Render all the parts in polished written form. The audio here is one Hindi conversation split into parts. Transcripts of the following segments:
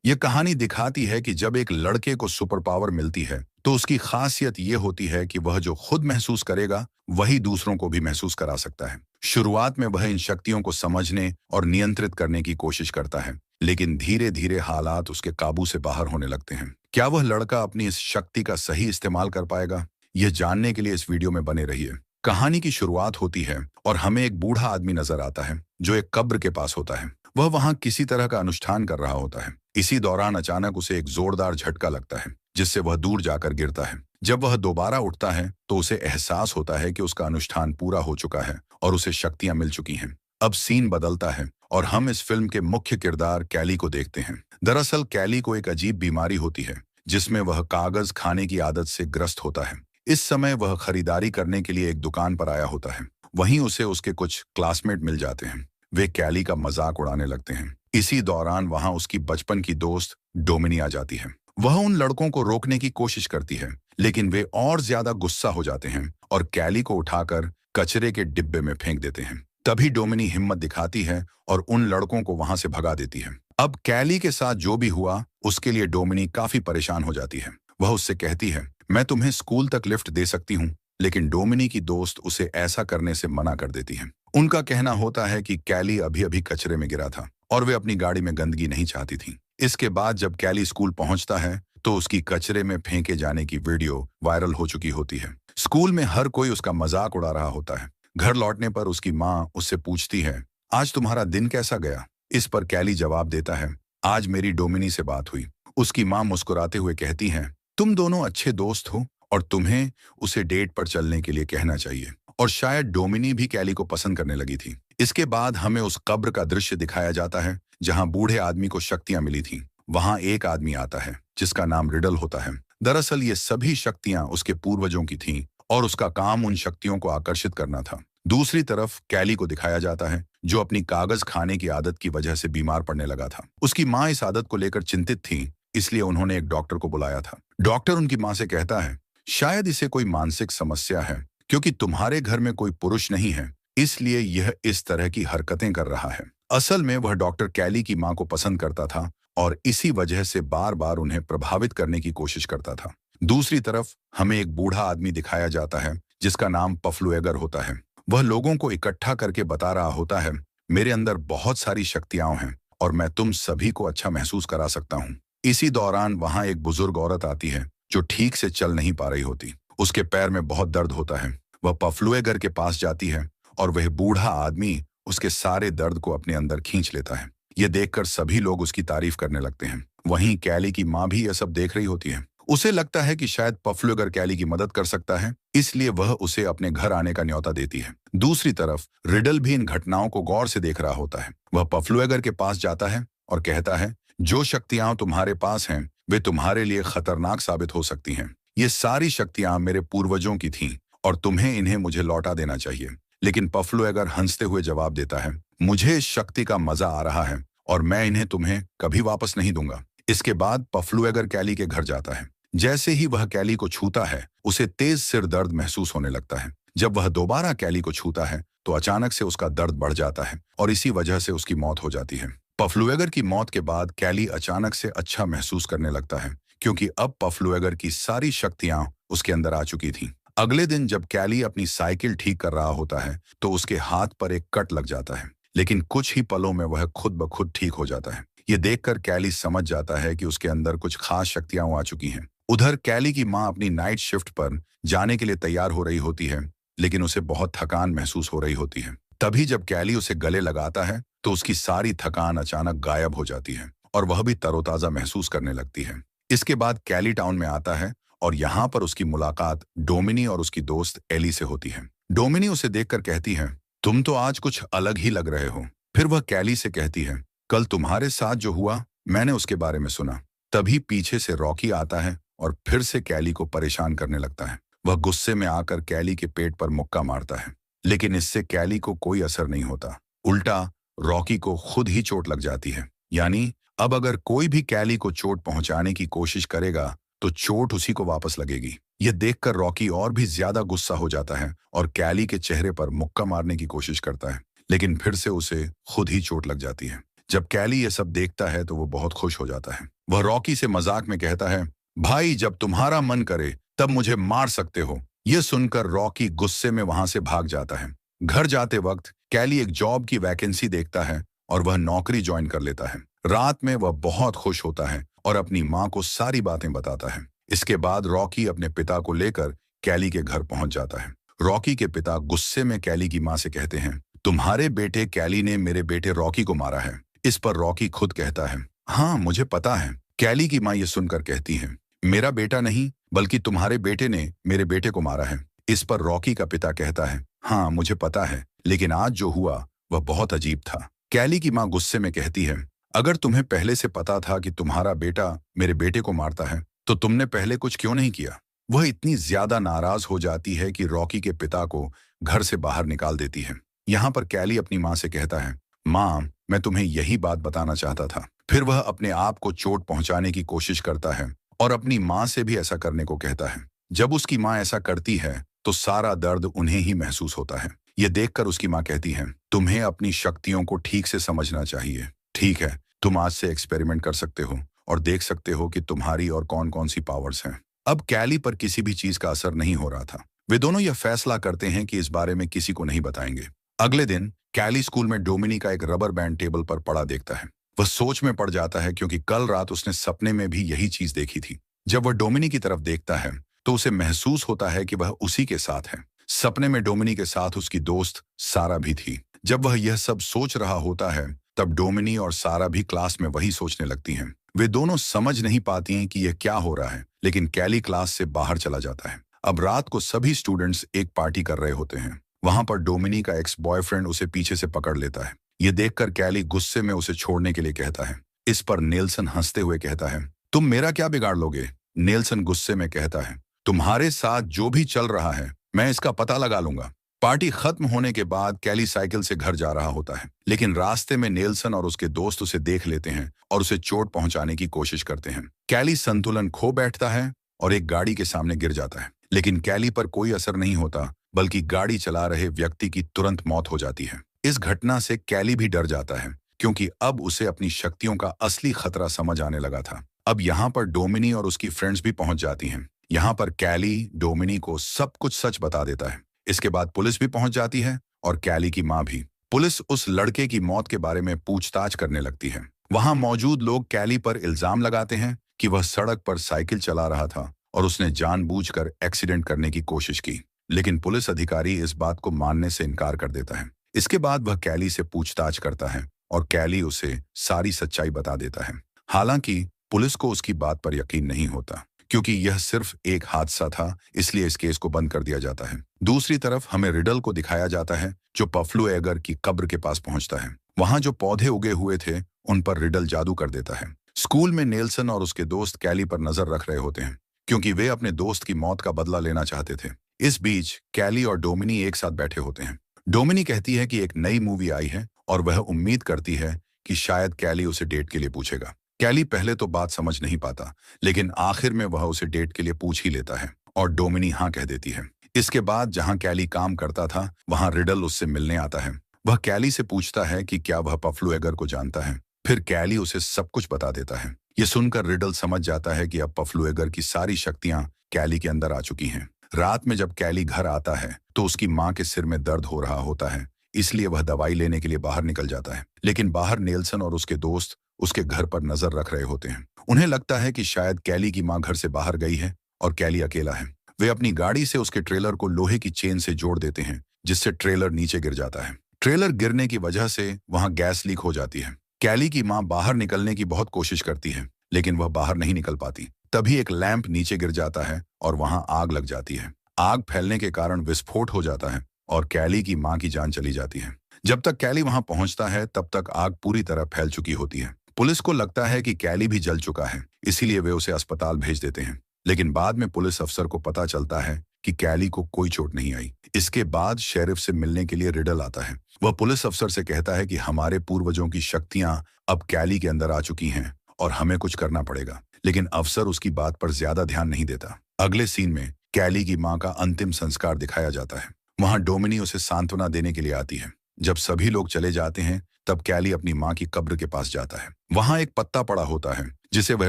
ये कहानी दिखाती है कि जब एक लड़के को सुपर पावर मिलती है तो उसकी खासियत ये होती है कि वह जो खुद महसूस करेगा वही दूसरों को भी महसूस करा सकता है। शुरुआत में वह इन शक्तियों को समझने और नियंत्रित करने की कोशिश करता है, लेकिन धीरे धीरे हालात उसके काबू से बाहर होने लगते हैं। क्या वह लड़का अपनी इस शक्ति का सही इस्तेमाल कर पाएगा? यह जानने के लिए इस वीडियो में बने रहिए। कहानी की शुरुआत होती है और हमें एक बूढ़ा आदमी नजर आता है जो एक कब्र के पास होता है। वह वहां किसी तरह का अनुष्ठान कर रहा होता है। इसी दौरान अचानक उसे एक जोरदार झटका लगता है जिससे वह दूर जाकर गिरता है। जब वह दोबारा उठता है तो उसे एहसास होता है कि उसका अनुष्ठान पूरा हो चुका है और उसे शक्तियां मिल चुकी हैं। अब सीन बदलता है और हम इस फिल्म के मुख्य किरदार कैली को देखते हैं। दरअसल कैली को एक अजीब बीमारी होती है जिसमें वह कागज खाने की आदत से ग्रस्त होता है। इस समय वह खरीदारी करने के लिए एक दुकान पर आया होता है। वहीं उसे उसके कुछ क्लासमेट मिल जाते हैं। वे कैली का मजाक उड़ाने लगते हैं। इसी दौरान वहां उसकी बचपन की दोस्त डोमिनी आ जाती है। वह उन लड़कों को रोकने की कोशिश करती है, लेकिन वे और ज्यादा गुस्सा हो जाते हैं और कैली को उठाकर कचरे के डिब्बे में फेंक देते हैं। तभी डोमिनी हिम्मत दिखाती है और उन लड़कों को वहां से भगा देती है। अब कैली के साथ जो भी हुआ उसके लिए डोमिनी काफी परेशान हो जाती है। वह उससे कहती है, मैं तुम्हें स्कूल तक लिफ्ट दे सकती हूँ, लेकिन डोमिनी की दोस्त उसे ऐसा करने से मना कर देती है। उनका कहना होता है कि कैली अभी अभी कचरे में गिरा था और वे अपनी गाड़ी में गंदगी नहीं चाहती थी। इसके बाद जब कैली स्कूल पहुंचता है तो उसकी कचरे में फेंके जाने की वीडियो वायरल हो चुकी होती है। स्कूल में हर कोई उसका मजाक उड़ा रहा होता है। घर लौटने पर उसकी माँ उससे पूछती है, आज तुम्हारा दिन कैसा गया? इस पर कैली जवाब देता है, आज मेरी डोमिनी से बात हुई। उसकी माँ मुस्कुराते हुए कहती हैं, तुम दोनों अच्छे दोस्त हो और तुम्हें उसे डेट पर चलने के लिए कहना चाहिए। और शायद डोमिनी भी कैली को पसंद करने लगी थी। इसके बाद हमें उस कब्र का दृश्य दिखाया जाता है जहां बूढ़े आदमी को शक्तियां मिली थीं। वहां एक आदमी आता है जिसका नाम रिडल होता है। दरअसल ये सभी शक्तियां उसके पूर्वजों की थीं और उसका काम उन शक्तियों को आकर्षित करना था। दूसरी तरफ कैली को दिखाया जाता है जो अपनी कागज खाने की आदत की वजह से बीमार पड़ने लगा था। उसकी माँ इस आदत को लेकर चिंतित थी, इसलिए उन्होंने एक डॉक्टर को बुलाया था। डॉक्टर उनकी माँ से कहता है, शायद इसे कोई मानसिक समस्या है, क्योंकि तुम्हारे घर में कोई पुरुष नहीं है, इसलिए यह इस तरह की हरकतें कर रहा है। असल में वह डॉक्टर कैली की मां को पसंद करता था और इसी वजह से बार बार उन्हें प्रभावित करने की कोशिश करता था। दूसरी तरफ हमें एक बूढ़ा आदमी दिखाया जाता है जिसका नाम पफलुएगर होता है। वह लोगों को इकट्ठा करके बता रहा होता है, मेरे अंदर बहुत सारी शक्तियां हैं और मैं तुम सभी को अच्छा महसूस करा सकता हूँ। इसी दौरान वहां एक बुजुर्ग औरत आती है जो ठीक से चल नहीं पा रही होती। उसके पैर में बहुत दर्द होता है। वह पफलुएगर के पास जाती है और वह बूढ़ा आदमी उसके सारे दर्द को अपने अंदर खींच लेता है। यह देखकर सभी लोग उसकी तारीफ करने लगते हैं। वहीं कैली की माँ भी यह सब देख रही होती है। उसे लगता है कि शायद पफलुएगर कैली की मदद कर सकता है, इसलिए वह उसे अपने घर आने का न्योता देती है। दूसरी तरफ रिडल भी इन घटनाओं को गौर से देख रहा होता है। वह पफलुएगर के पास जाता है और कहता है, जो शक्तियां तुम्हारे पास हैं वे तुम्हारे लिए खतरनाक साबित हो सकती हैं। ये सारी शक्तियां मेरे पूर्वजों की थीं और तुम्हें इन्हें मुझे लौटा देना चाहिए। लेकिन पफलुएगर हंसते हुए जवाब देता है, मुझे इस शक्ति का मजा आ रहा है और मैं इन्हें तुम्हें कभी वापस नहीं दूंगा। इसके बाद पफलुएगर कैली के घर जाता है। जैसे ही वह कैली को छूता है उसे तेज सिर दर्द महसूस होने लगता है। जब वह दोबारा कैली को छूता है तो अचानक से उसका दर्द बढ़ जाता है और इसी वजह से उसकी मौत हो जाती है। पफलुएगर की मौत के बाद कैली अचानक से अच्छा महसूस करने लगता है क्योंकि अब पफलुएगर की सारी शक्तियां उसके अंदर आ चुकी थीं। अगले दिन जब कैली अपनी साइकिल ठीक कर रहा होता है तो उसके हाथ पर एक कट लग जाता है, लेकिन कुछ ही पलों में वह खुद ब खुद ठीक हो जाता है। ये देखकर कैली समझ जाता है कि उसके अंदर कुछ खास शक्तियां आ चुकी हैं। उधर कैली की माँ अपनी नाइट शिफ्ट पर जाने के लिए तैयार हो रही होती है, लेकिन उसे बहुत थकान महसूस हो रही होती है। तभी जब कैली उसे गले लगाता है तो उसकी सारी थकान अचानक गायब हो जाती है और वह भी तरोताजा महसूस करने लगती है। इसके बाद कैली टाउन में आता है और यहाँ पर उसकी मुलाकात डोमिनी और उसकी दोस्त एली से होती है। डोमिनी उसे देखकर कहती है, तुम तो आज कुछ अलग ही लग रहे हो। फिर वह कैली से कहती है, कल तुम्हारे साथ जो हुआ मैंने उसके बारे में सुना। तभी पीछे से रॉकी आता है और फिर से कैली को परेशान करने लगता है। वह गुस्से में आकर कैली के पेट पर मुक्का मारता है, लेकिन इससे कैली को कोई असर नहीं होता। उल्टा रॉकी को खुद ही चोट लग जाती है। यानी अब अगर कोई भी कैली को चोट पहुंचाने की कोशिश करेगा तो चोट उसी को वापस लगेगी। यह देखकर रॉकी और भी ज्यादा गुस्सा हो जाता है और कैली के चेहरे पर मुक्का मारने की कोशिश करता है, लेकिन फिर से उसे खुद ही चोट लग जाती है। जब कैली ये सब देखता है तो वो बहुत खुश हो जाता है। वह रॉकी से मजाक में कहता है, भाई जब तुम्हारा मन करे तब मुझे मार सकते हो। यह सुनकर रॉकी गुस्से में वहां से भाग जाता है। घर जाते वक्त कैली एक जॉब की वैकेंसी देखता है और वह नौकरी ज्वाइन कर लेता है। रात में वह बहुत खुश होता है और अपनी माँ को सारी बातें बताता है। इसके बाद रॉकी अपने पिता को लेकर कैली के घर पहुंच जाता है। रॉकी के पिता गुस्से में कैली की माँ से कहते हैं, तुम्हारे बेटे कैली ने मेरे बेटे रॉकी को मारा है। इस पर रॉकी खुद कहता है, हाँ मुझे पता है। कैली की माँ ये सुनकर कहती है, मेरा बेटा नहीं बल्कि तुम्हारे बेटे ने मेरे बेटे को मारा है। इस पर रॉकी का पिता कहता है, हाँ मुझे पता है, लेकिन आज जो हुआ वह बहुत अजीब था। कैली की माँ गुस्से में कहती है, अगर तुम्हें पहले से पता था कि तुम्हारा बेटा मेरे बेटे को मारता है तो तुमने पहले कुछ क्यों नहीं किया। वह इतनी ज्यादा नाराज हो जाती है कि रॉकी के पिता को घर से बाहर निकाल देती है। यहाँ पर कैली अपनी माँ से कहता है, माँ मैं तुम्हें यही बात बताना चाहता था। फिर वह अपने आप को चोट पहुंचाने की कोशिश करता है और अपनी माँ से भी ऐसा करने को कहता है। जब उसकी माँ ऐसा करती है तो सारा दर्द उन्हें ही महसूस होता है। ये देखकर उसकी माँ कहती है, तुम्हें अपनी शक्तियों को ठीक से समझना चाहिए। ठीक है, तुम आज से एक्सपेरिमेंट कर सकते हो और देख सकते हो कि तुम्हारी और कौन कौन सी पावर्स हैं। अब कैली पर किसी भी चीज का असर नहीं हो रहा था। वे दोनों यह फैसला करते हैं कि इस बारे में किसी को नहीं बताएंगे। अगले दिन कैली स्कूल में डोमिनी का एक रबर बैंड टेबल पर पड़ा देखता है। वह सोच में पड़ जाता है क्योंकि कल रात उसने सपने में भी यही चीज देखी थी। जब वह डोमिनी की तरफ देखता है तो उसे महसूस होता है कि वह उसी के साथ है। सपने में डोमिनी के साथ उसकी दोस्त सारा भी थी। जब वह यह सब सोच रहा होता है तब डोमिनी और सारा भी क्लास में वही सोचने लगती हैं। वे दोनों समझ नहीं पाती हैं कि यह क्या हो रहा है, लेकिन कैली क्लास से बाहर चला जाता है। अब रात को सभी स्टूडेंट्स एक पार्टी कर रहे होते हैं। वहां पर डोमिनी का एक्स बॉयफ्रेंड उसे पीछे से पकड़ लेता है। ये देखकर कैली गुस्से में उसे छोड़ने के लिए कहता है। इस पर नेल्सन हंसते हुए कहता है, तुम मेरा क्या बिगाड़ लोगे। नेल्सन गुस्से में कहता है, तुम्हारे साथ जो भी चल रहा है मैं इसका पता लगा लूंगा। पार्टी खत्म होने के बाद कैली साइकिल से घर जा रहा होता है, लेकिन रास्ते में नेल्सन और उसके दोस्त उसे देख लेते हैं और उसे चोट पहुंचाने की कोशिश करते हैं। कैली संतुलन खो बैठता है और एक गाड़ी के सामने गिर जाता है, लेकिन कैली पर कोई असर नहीं होता, बल्कि गाड़ी चला रहे व्यक्ति की तुरंत मौत हो जाती है। इस घटना से कैली भी डर जाता है क्योंकि अब उसे अपनी शक्तियों का असली खतरा समझ आने लगा था। अब यहाँ पर डोमिनी और उसकी फ्रेंड्स भी पहुंच जाती हैं। यहाँ पर कैली डोमिनी को सब कुछ सच बता देता है। इसके बाद पुलिस भी पहुंच जाती है और कैली की माँ भी। पुलिस उस लड़के की मौत के बारे में पूछताछ करने लगती है। वहां मौजूद लोग कैली पर इल्जाम लगाते हैं कि वह सड़क पर साइकिल चला रहा था और उसने जानबूझकर एक्सीडेंट करने की कोशिश की, लेकिन पुलिस अधिकारी इस बात को मानने से इनकार कर देता है। इसके बाद वह कैली से पूछताछ करता है और कैली उसे सारी सच्चाई बता देता है। हालांकि पुलिस को उसकी बात पर यकीन नहीं होता क्योंकि यह सिर्फ एक हादसा था, इसलिए इस केस को बंद कर दिया जाता है। दूसरी तरफ हमें रिडल को दिखाया जाता है जो पफ्लू एगर की कब्र के पास पहुंचता है। वहां जो पौधे उगे हुए थे उन पर रिडल जादू कर देता है। स्कूल में नेल्सन और उसके दोस्त कैली पर नजर रख रहे होते हैं क्योंकि वे अपने दोस्त की मौत का बदला लेना चाहते थे। इस बीच कैली और डोमिनी एक साथ बैठे होते हैं। डोमिनी कहती है कि एक नई मूवी आई है और वह उम्मीद करती है कि शायद कैली उसे डेट के लिए पूछेगा। कैली पहले तो बात समझ नहीं पाता, लेकिन आखिर में वह उसे डेट के लिए पूछ ही लेता है और डोमिनी हाँ कह देती है। इसके बाद जहां कैली काम करता था वहां रिडल उससे मिलने आता है। वह कैली से पूछता है कि क्या वह पफ्लू एगर को जानता है। फिर कैली उसे सब कुछ बता देता है। ये सुनकर रिडल समझ जाता है कि अब पफ्लू एगर की सारी शक्तियां कैली के अंदर आ चुकी हैं। रात में जब कैली घर आता है तो उसकी माँ के सिर में दर्द हो रहा होता है, इसलिए वह दवाई लेने के लिए बाहर निकल जाता है। लेकिन बाहर नेल्सन और उसके दोस्त उसके घर पर नजर रख रहे होते हैं। उन्हें लगता है कि शायद कैली की माँ घर से बाहर गई है और कैली अकेला है। वे अपनी गाड़ी से उसके ट्रेलर को लोहे की चेन से जोड़ देते हैं, जिससे ट्रेलर नीचे गिर जाता है। ट्रेलर गिरने की वजह से वहां गैस लीक हो जाती है। कैली की माँ बाहर निकलने की बहुत कोशिश करती है, लेकिन वह बाहर नहीं निकल पाती। तभी एक लैंप नीचे गिर जाता है और वहां आग लग जाती है। आग फैलने के कारण विस्फोट हो जाता है और कैली की माँ की जान चली जाती है। जब तक कैली वहां पहुंचता है तब तक आग पूरी तरह फैल चुकी होती है। पुलिस को लगता है कि कैली भी जल चुका है, इसीलिए वे उसे अस्पताल भेज देते हैं। लेकिन बाद में पुलिस अफसर को पता चलता है कि कैली को कोई चोट नहीं आई। इसके बाद शेरिफ से मिलने के लिए रिडल आता है। वह पुलिस अफसर से कहता है कि हमारे पूर्वजों की शक्तियां अब कैली के अंदर आ चुकी हैं और हमें कुछ करना पड़ेगा, लेकिन अफसर उसकी बात पर ज्यादा ध्यान नहीं देता। अगले सीन में कैली की माँ का अंतिम संस्कार दिखाया जाता है। वहां डोमिनी उसे सांत्वना देने के लिए आती है। जब सभी लोग चले जाते हैं तब कैली अपनी माँ की कब्र के पास जाता है। वहां एक पत्ता पड़ा होता है जिसे वह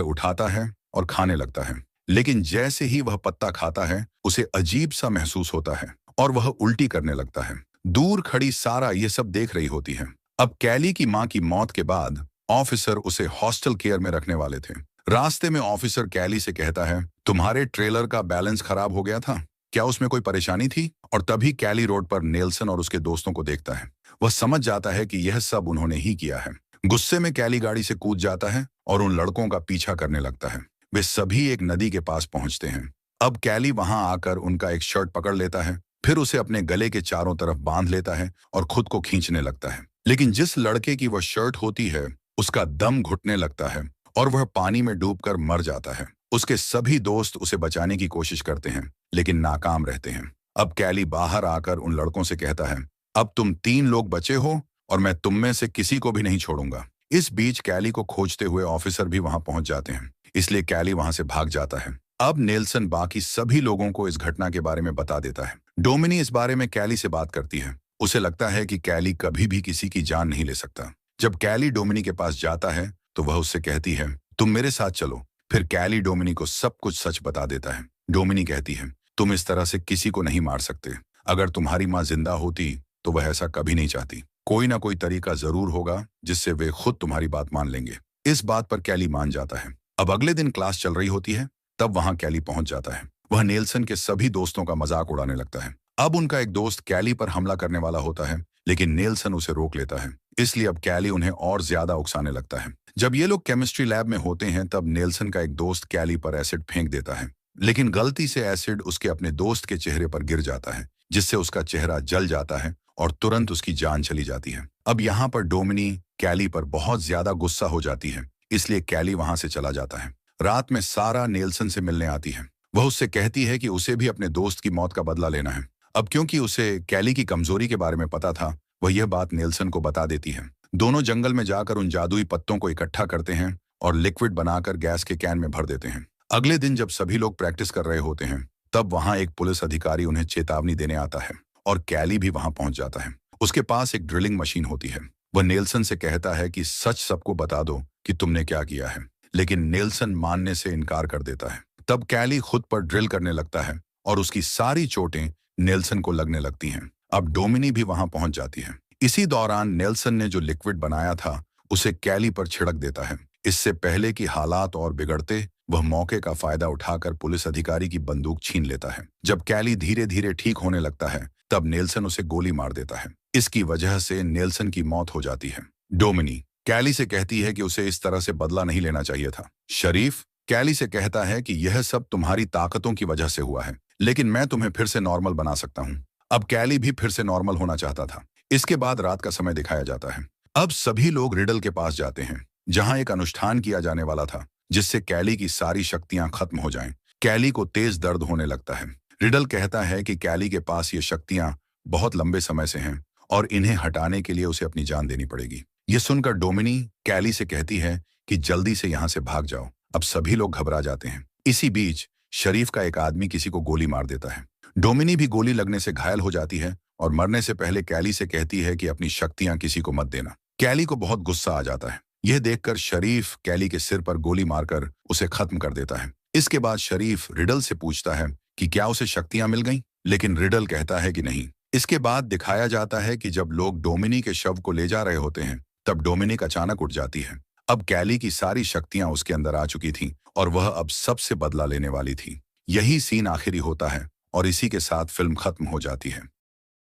उठाता है और खाने लगता है। लेकिन जैसे ही वह पत्ता खाता है उसे अजीब सा महसूस होता है और वह उल्टी करने लगता है। दूर खड़ी सारा ये सब देख रही होती है। अब कैली की माँ की मौत के बाद ऑफिसर उसे हॉस्टल केयर में रखने वाले थे। रास्ते में ऑफिसर कैली से कहता है, तुम्हारे ट्रेलर का बैलेंस खराब हो गया था, क्या उसमें कोई परेशानी थी? और तभी कैली रोड पर नेल्सन और उसके दोस्तों को देखता है। वह समझ जाता है कि यह सब उन्होंने ही किया है। गुस्से में कैली गाड़ी से कूद जाता है और उन लड़कों का पीछा करने लगता है। वे सभी एक नदी के पास पहुंचते हैं। अब कैली वहां आकर उनका एक शर्ट पकड़ लेता है, फिर उसे अपने गले के चारों तरफ बांध लेता है और खुद को खींचने लगता है। लेकिन जिस लड़के की वह शर्ट होती है उसका दम घुटने लगता है और वह पानी में डूबकर मर जाता है। उसके सभी दोस्त उसे बचाने की कोशिश करते हैं लेकिन नाकाम रहते हैं। अब कैली बाहर आकर उन लड़कों से कहता है, अब तुम 3 लोग बचे हो और मैं तुम में से किसी को भी नहीं छोड़ूंगा। इस बीच कैली को खोजते हुए ऑफिसर भी वहां पहुंच जाते हैं, इसलिए कैली वहां से भाग जाता है। अब नेल्सन बाकी सभी लोगों को इस घटना के बारे में बता देता है। डोमिनी इस बारे में कैली से बात करती है। उसे लगता है कि कैली कभी भी किसी की जान नहीं ले सकता। जब कैली डोमिनी के पास जाता है तो वह उससे कहती है, तुम मेरे साथ चलो। फिर कैली डोमिनी को सब कुछ सच बता देता है। डोमिनी कहती है, तुम इस तरह से किसी को नहीं मार सकते। अगर तुम्हारी माँ जिंदा होती तो वह ऐसा कभी नहीं चाहती। कोई ना कोई तरीका जरूर होगा जिससे वे खुद तुम्हारी बात मान लेंगे। इस बात पर कैली मान जाता है। अब अगले दिन क्लास चल रही होती है, तब वहां कैली पहुंच जाता है। वह नेल्सन के सभी दोस्तों का मजाक उड़ाने लगता है। अब उनका एक दोस्त कैली पर हमला करने वाला होता है, लेकिन नेल्सन उसे रोक लेता है। इसलिए अब कैली उन्हें और ज्यादा उकसाने लगता है। जब ये लोग केमिस्ट्री लैब में होते हैं तब नेल्सन का एक दोस्त कैली पर एसिड फेंक देता है, लेकिन गलती से एसिड उसके अपने दोस्त के चेहरे पर गिर जाता है, जिससे उसका चेहरा जल जाता है और तुरंत उसकी जान चली जाती है। अब यहाँ पर डोमिनी कैली पर बहुत ज्यादा गुस्सा हो जाती है, इसलिए कैली वहां से चला जाता है। रात में सारा नेल्सन से मिलने आती है। वह उससे कहती है कि उसे भी अपने दोस्त की मौत का बदला लेना है। अब क्योंकि उसे कैली की कमजोरी के बारे में पता था, वह यह बात नेल्सन को बता देती है। दोनों जंगल में जाकर उन जादुई पत्तों को इकट्ठा करते हैं और लिक्विड बनाकर गैस के कैन में भर देते हैं। अगले दिन जब सभी लोग प्रैक्टिस कर रहे होते हैं तब वहां एक पुलिस अधिकारी उन्हें चेतावनी देने आता है और कैली भी वहां पहुंच जाता है। उसके पास एक ड्रिलिंग मशीन होती है। वह नेल्सन से कहता है कि सच सबको बता दो कि तुमने क्या किया है, लेकिन नेल्सन मानने से इनकार कर देता है। तब कैली खुद पर ड्रिल करने लगता है और उसकी सारी चोटें नेल्सन को लगने लगती हैं। अब डोमिनी भी वहां पहुंच जाती है। इसी दौरान नेल्सन ने जो लिक्विड बनाया था उसे कैली पर छिड़क देता है। इससे पहले कि हालात और बिगड़ते, वह मौके का फायदा उठाकर पुलिस अधिकारी की बंदूक छीन लेता है। जब कैली धीरे धीरे ठीक होने लगता है तब नेल्सन उसे गोली मार देता है। इसकी वजह से नेल्सन की मौत हो जाती है। डोमिनी कैली से कहती है कि उसे इस तरह से बदला नहीं लेना चाहिए था। शरीफ कैली से कहता है कि यह सब तुम्हारी ताकतों की वजह से हुआ है, लेकिन मैं तुम्हें फिर से नॉर्मल बना सकता हूँ। अब कैली भी फिर से नॉर्मल होना चाहता था। इसके बाद रात का समय दिखाया जाता है। अब सभी लोग रिडल के पास जाते हैं, जहां एक अनुष्ठान किया जाने वाला था जिससे कैली की सारी शक्तियां खत्म हो जाएं। कैली को तेज दर्द होने लगता है। रिडल कहता है कि कैली के पास ये शक्तियां बहुत लंबे समय से हैं और इन्हें हटाने के लिए उसे अपनी जान देनी पड़ेगी। ये सुनकर डोमिनी कैली से कहती है कि जल्दी से यहाँ से भाग जाओ। अब सभी लोग घबरा जाते हैं। इसी बीच शरीफ का एक आदमी किसी को गोली मार देता है। डोमिनी भी गोली लगने से घायल हो जाती है और मरने से पहले कैली से कहती है कि अपनी शक्तियां किसी को मत देना। कैली को बहुत गुस्सा आ जाता है। यह देखकर शरीफ कैली के सिर पर गोली मारकर उसे खत्म कर देता है। इसके बाद शरीफ रिडल से पूछता है कि क्या उसे शक्तियां मिल गईं? लेकिन रिडल कहता है कि नहीं। इसके बाद दिखाया जाता है कि जब लोग डोमिनी के शव को ले जा रहे होते हैं तब डोमिनिक अचानक उठ जाती है। अब कैली की सारी शक्तियां उसके अंदर आ चुकी थीं और वह अब सबसे बदला लेने वाली थी। यही सीन आखिरी होता है और इसी के साथ फिल्म खत्म हो जाती है।